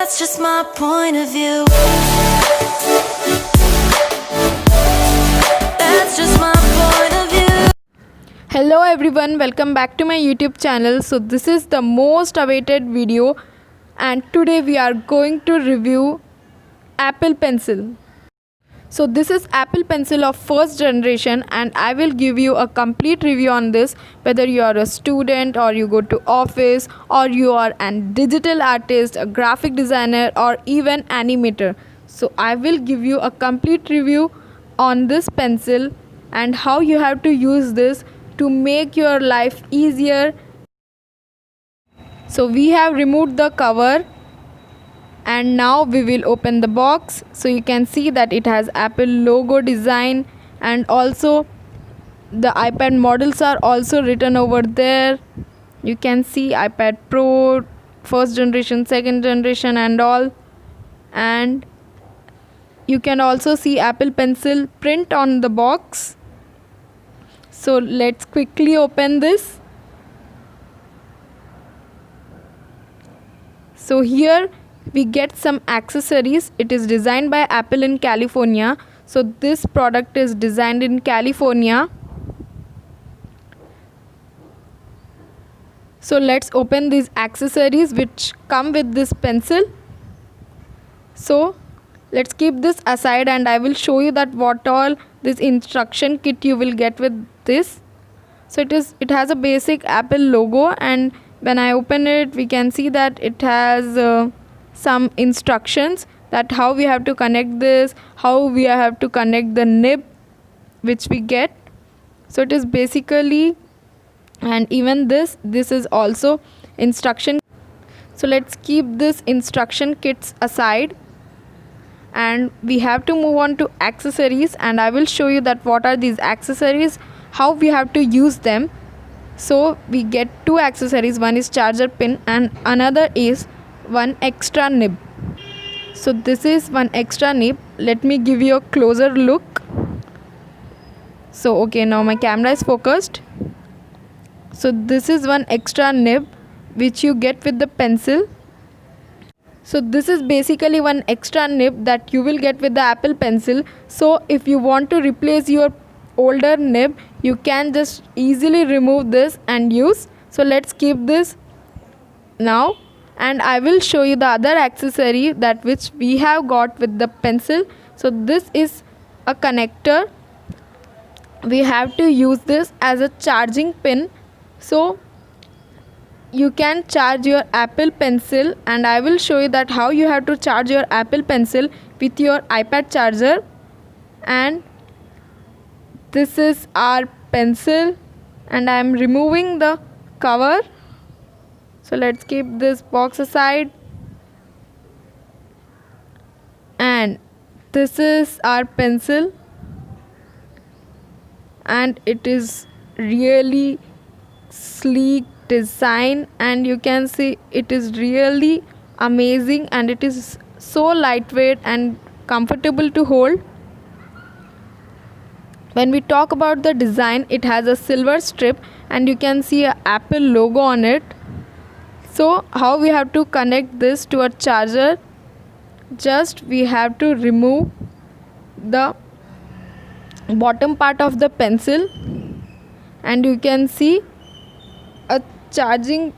That's just my point of view. That's just my point of view. Hello everyone, welcome back to my YouTube channel. So this is the most awaited video and today we are going to review Apple Pencil. So this is Apple Pencil of first generation and I will give you a complete review on this, whether you are a student or you go to office or you are a digital artist, a graphic designer or even animator. So I will give you a complete review on this pencil and how you have to use this to make your life easier. So we have removed the cover and now we will open the box. So you can see that it has Apple logo design and also the iPad models are also written over there. You can see iPad Pro, first generation, second generation and all, and you can also see Apple Pencil print on the box. So let's quickly open this. So here we get some accessories. It is designed by Apple in California. So this product is designed in California. So let's open these accessories which come with this pencil. So let's keep this aside and I will show you that what all this instruction kit you will get with this. So it has a basic Apple logo, and when I open it we can see that it has some instructions that how we have to connect this, how we have to connect the nib which we get. So it is basically, and even this is also instruction. So let's keep this instruction kits aside and we have to move on to accessories, and I will show you that what are these accessories, how we have to use them. So we get two accessories, one is charger pin and another is one extra nib. So this is one extra nib. Let me give you a closer look. So okay, now my camera is focused. So this is one extra nib which you get with the pencil. So this is basically one extra nib that you will get with the Apple Pencil. So if you want to replace your older nib, you can just easily remove this and use. So let's keep this now and I will show you the other accessory that which we have got with the pencil. So this is a connector. We have to use this as a charging pin. So you can charge your Apple Pencil and I will show you that how you have to charge your Apple Pencil with your iPad charger. And this is our pencil and I am removing the cover. So let's keep this box aside. And this is our pencil and it is really sleek design and you can see it is really amazing and it is so lightweight and comfortable to hold. When we talk about the design, it has a silver strip and you can see a Apple logo on it. So how we have to connect this to a charger, just we have to remove the bottom part of the pencil and you can see a charging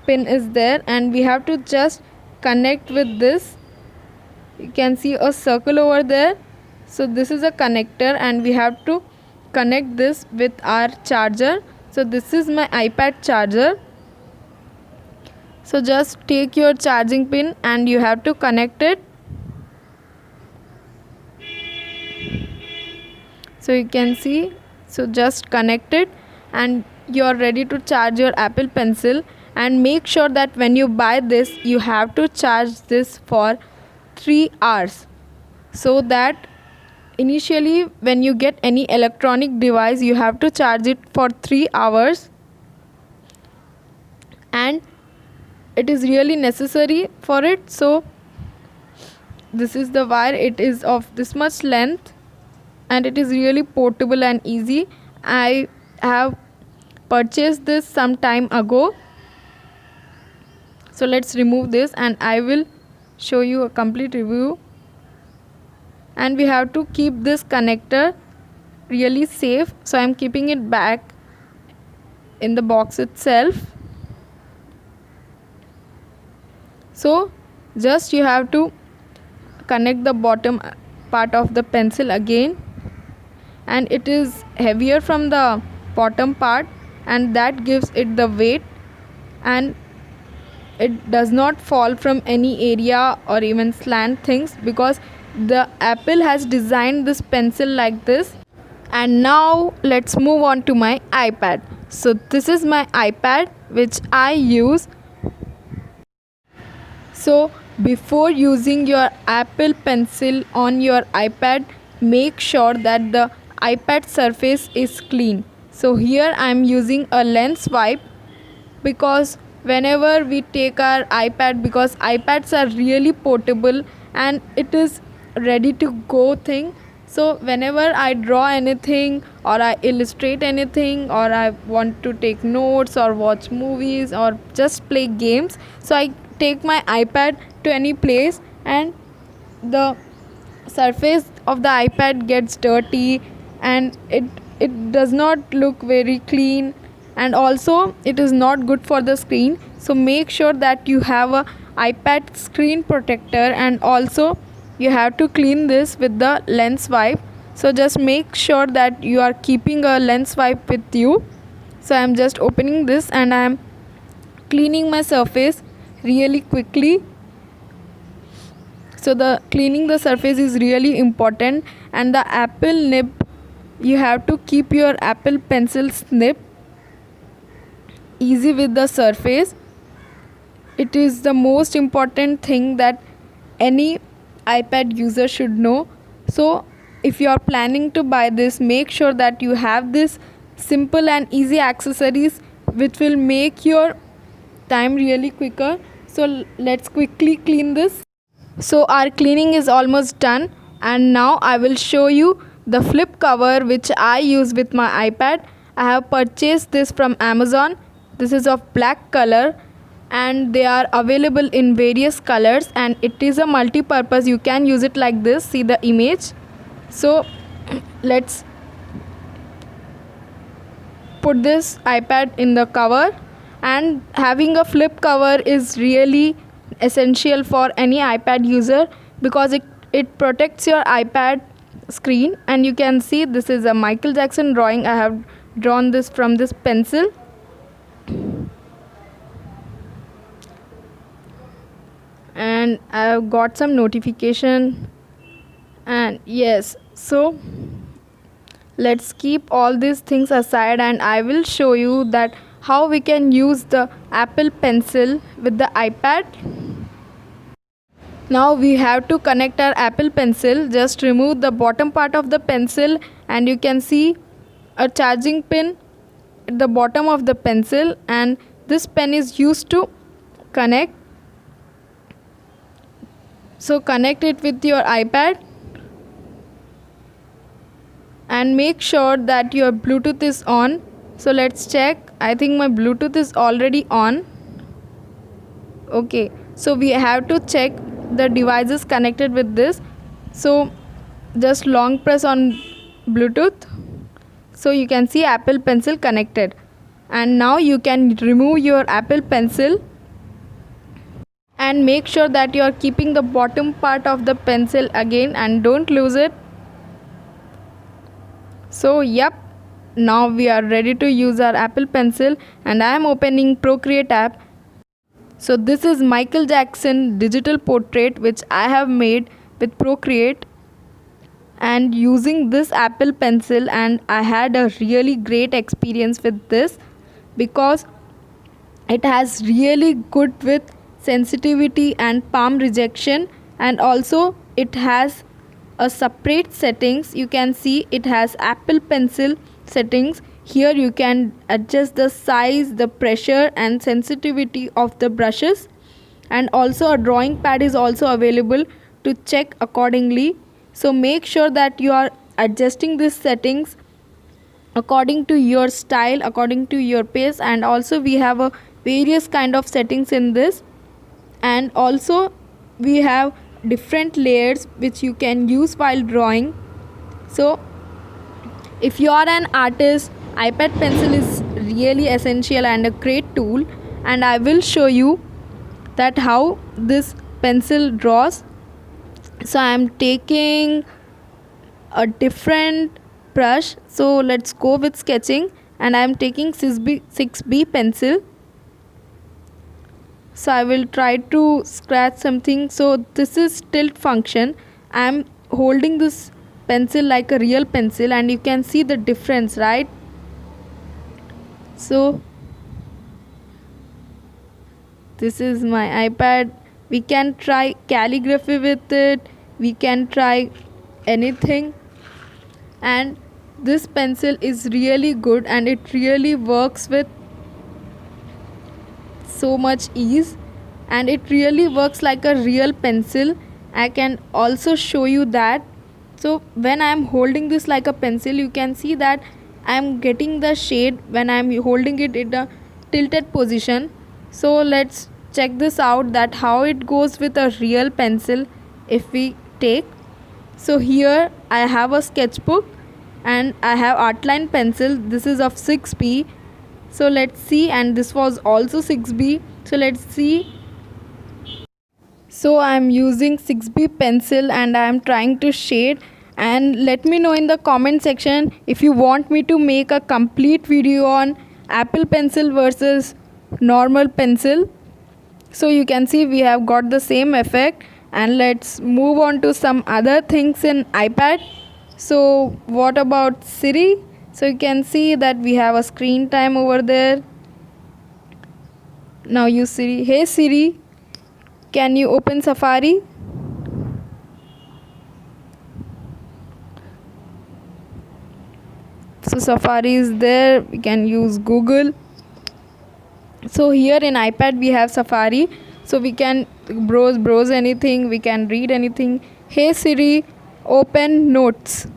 pin is there and we have to just connect with this. You can see a circle over there. So this is a connector and we have to connect this with our charger. So this is my iPad charger. So just take your charging pin and you have to connect it. So you can see, so just connect it and you are ready to charge your Apple Pencil. And make sure that when you buy this, you have to charge this for 3 hours, so that initially when you get any electronic device you have to charge it for 3 hours, and it is really necessary for it. So this is the wire, it is of this much length and it is really portable and easy. I have purchased this some time ago. So let's remove this and I will show you a complete review. And we have to keep this connector really safe, so I'm keeping it back in the box itself. So just you have to connect the bottom part of the pencil again, and it is heavier from the bottom part, and that gives it the weight, and it does not fall from any area or even slant things, because the Apple has designed this pencil like this. And now let's move on to my iPad. So this is my iPad which I use. So before using your Apple Pencil on your iPad, make sure that the iPad surface is clean. So here I am using a lens wipe, because whenever we take our iPad, because iPads are really portable and it is ready to go thing. So whenever I draw anything or I illustrate anything, or I want to take notes or watch movies or just play games, so I take my iPad to any place, and the surface of the iPad gets dirty, and it does not look very clean, and also it is not good for the screen. So make sure that you have a iPad screen protector, and also you have to clean this with the lens wipe. So just make sure that you are keeping a lens wipe with you. So I am just opening this and I am cleaning my surface really quickly. So the cleaning the surface is really important. And the Apple nib, you have to keep your Apple Pencil's nib easy with the surface. It is the most important thing that any iPad user should know. So if you are planning to buy this, make sure that you have this simple and easy accessories which will make your time really quicker. So let's quickly clean this. So our cleaning is almost done, and now I will show you the flip cover which I use with my iPad. I have purchased this from Amazon. This is of black color, and they are available in various colors, and it is a multi-purpose. You can use it like this. See the image. So let's put this iPad in the cover. And having a flip cover is really essential for any iPad user, because it protects your iPad screen. And you can see this is a Michael Jackson drawing. I have drawn this from this pencil. And I have got some notification, and yes, so let's keep all these things aside, and I will show you that how we can use the Apple Pencil with the iPad. Now we have to connect our Apple Pencil. Just remove the bottom part of the pencil, and you can see a charging pin at the bottom of the pencil, and this pen is used to connect. So connect it with your iPad, and make sure that your Bluetooth is on. So let's check. I think my Bluetooth is already on. Okay, so we have to check the devices connected with this. So just long press on Bluetooth. So you can see Apple Pencil connected, and now you can remove your Apple Pencil, and make sure that you are keeping the bottom part of the pencil again, and don't lose it. So yep, now we are ready to use our Apple Pencil, and I am opening Procreate app. So this is Michael Jackson digital portrait which I have made with Procreate, and using this Apple Pencil, and I had a really great experience with this, because it has really good with sensitivity and palm rejection, and also it has a separate settings. You can see it has Apple Pencil settings. Here you can adjust the size, the pressure and sensitivity of the brushes, and also a drawing pad is also available to check accordingly. So make sure that you are adjusting these settings according to your style, according to your pace. And also we have a various kind of settings in this, and also we have different layers which you can use while drawing. So if you are an artist, iPad pencil is really essential and a great tool, and I will show you that how this pencil draws. So I am taking a different brush, so let's go with sketching, and I am taking 6B pencil. So I will try to scratch something. So this is tilt function. I am holding this pencil like a real pencil, and you can see the difference, right? So this is my iPad. We can try calligraphy with it, we can try anything, and this pencil is really good and it really works with so much ease, and it really works like a real pencil. I can also show you that. So when I am holding this like a pencil, you can see that I am getting the shade when I am holding it in a tilted position. So let's check this out, that how it goes with a real pencil if we take. So here I have a sketchbook and I have outline pencil. This is of 6B. So let's see, and this was also 6B. So let's see. So I am using 6B pencil and I am trying to shade, and let me know in the comment section if you want me to make a complete video on Apple pencil versus normal pencil. So you can see we have got the same effect, and let's move on to some other things in iPad. So what about Siri? So you can see that we have a screen time over there. Now use Siri. Hey Siri, can you open Safari? So Safari is there. We can use Google. So here in iPad we have Safari, so we can browse anything, we can read anything. Hey Siri, open Notes.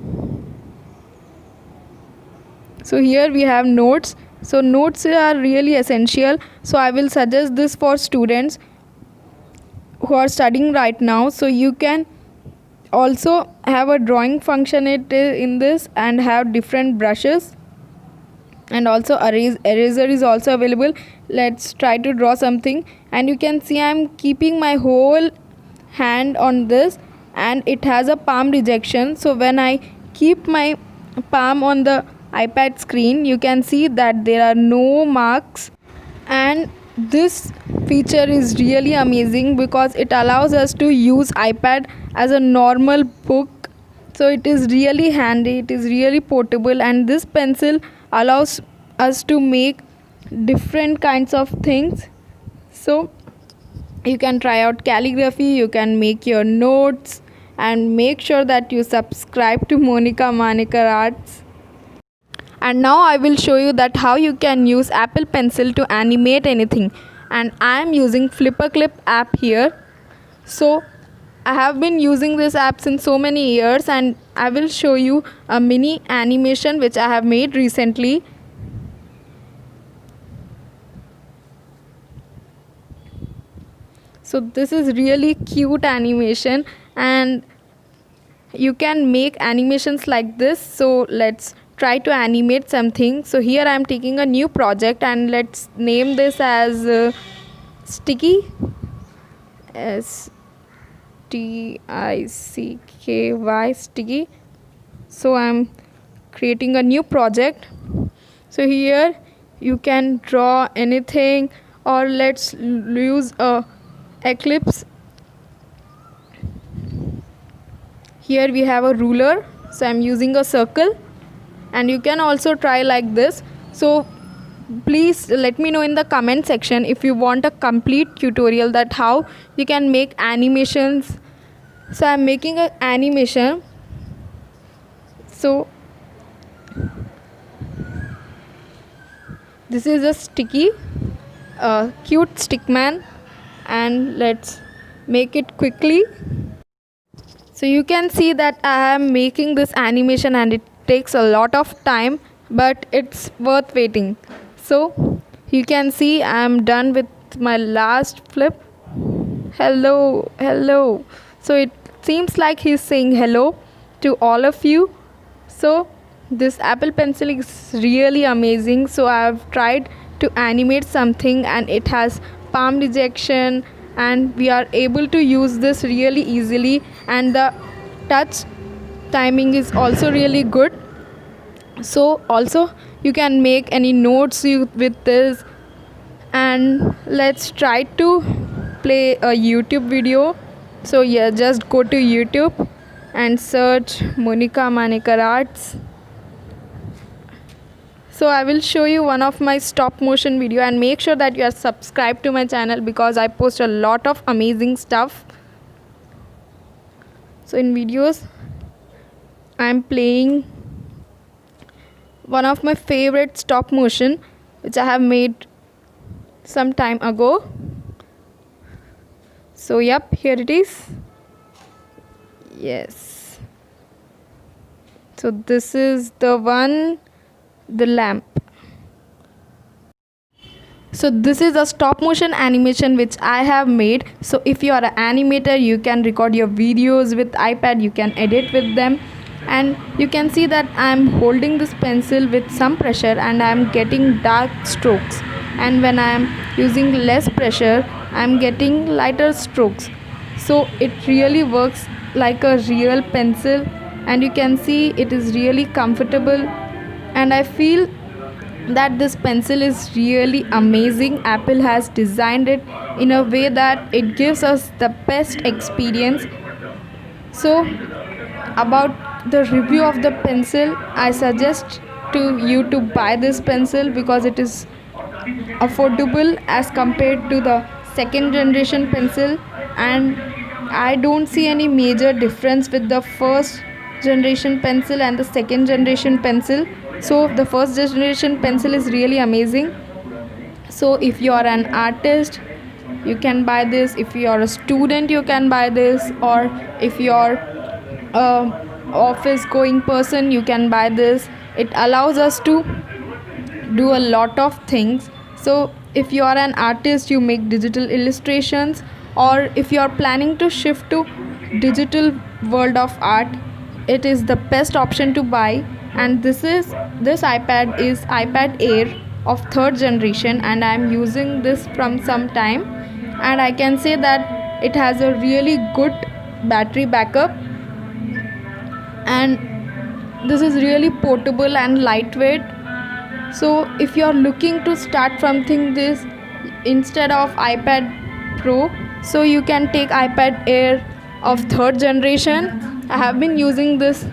So here we have Notes. So notes are really essential, so I will suggest this for students who are studying right now. So you can also have a drawing function in this and have different brushes, and also eraser is also available. Let's try to draw something, and you can see I'm keeping my whole hand on this, and it has a palm rejection. So when I keep my palm on the iPad screen, you can see that there are no marks, and this feature is really amazing because it allows us to use iPad as a normal book. So it is really handy, it is really portable, and this pencil allows us to make different kinds of things. So you can try out calligraphy, you can make your notes, and make sure that you subscribe to Monica Manikar Arts. And now I will show you that how you can use Apple Pencil to animate anything, and I am using Flipperclip app here. So I have been using this app since so many years, and I will show you a mini animation which I have made recently. So this is really cute animation, and you can make animations like this. So let's try to animate something. So here I am taking a new project, and let's name this as Sticky, STICKY, Sticky. So I am creating a new project. So here you can draw anything, or let's use a eclipse. Here we have a ruler, so I'm using a circle, and you can also try like this. So please let me know in the comment section if you want a complete tutorial that how you can make animations. So I'm making an animation. So this is a sticky, cute stickman, and let's make it quickly. So you can see that I am making this animation, and it takes a lot of time, but it's worth waiting. So you can see I am done with my last flip. hello. So it seems like he's saying hello to all of you. So this Apple Pencil is really amazing. So I have tried to animate something and it has palm detection, and we are able to use this really easily, and the touch timing is also really good. So also you can make any notes with this. And let's try to play a YouTube video. So yeah, just go to YouTube and search Monica Manekar Arts. So I will show you one of my stop motion video, and make sure that you are subscribed to my channel because I post a lot of amazing stuff. So in videos I am playing one of my favorite stop motion which I have made some time ago. So yep, here it is. Yes. So this is the one, the lamp. So this is a stop motion animation which I have made. So if you are an animator, you can record your videos with iPad, you can edit with them. And you can see that I am holding this pencil with some pressure and I am getting dark strokes, and when I am using less pressure I am getting lighter strokes. So it really works like a real pencil, and you can see it is really comfortable, and I feel that this pencil is really amazing. Apple has designed it in a way that it gives us the best experience. So about the review of the pencil, I suggest to you to buy this pencil because it is affordable as compared to the second generation pencil, and I don't see any major difference with the first generation pencil and the second generation pencil. So the first generation pencil is really amazing. So if you are an artist, you can buy this. If you are a student, you can buy this. Or if you are a office going person, you can buy this. It allows us to do a lot of things. So if you are an artist, you make digital illustrations, or if you are planning to shift to digital world of art, it is the best option to buy. And this iPad is iPad Air of third generation, and I am using this from some time, and I can say that it has a really good battery backup, and this is really portable and lightweight. So if you are looking to start something this instead of iPad Pro, so you can take iPad Air of third generation. I have been using this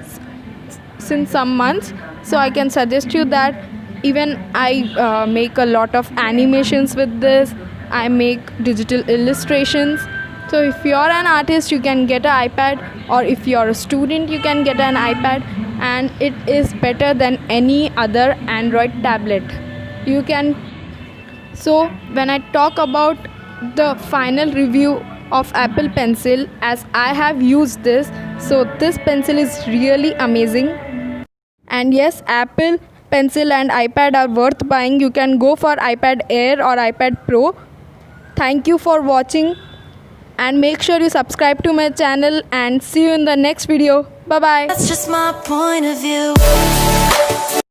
since some months, so I can suggest you that. Even I make a lot of animations with this. I make digital illustrations. So if you are an artist, you can get an iPad, or if you are a student, you can get an iPad, and it is better than any other Android tablet. You can. So when I talk about the final review of Apple Pencil, as I have used this, so this pencil is really amazing. And yes, Apple Pencil and iPad are worth buying. You can go for iPad Air or iPad Pro. Thank you for watching, and make sure you subscribe to my channel, and see you in the next video. Bye bye. That's just my point of view.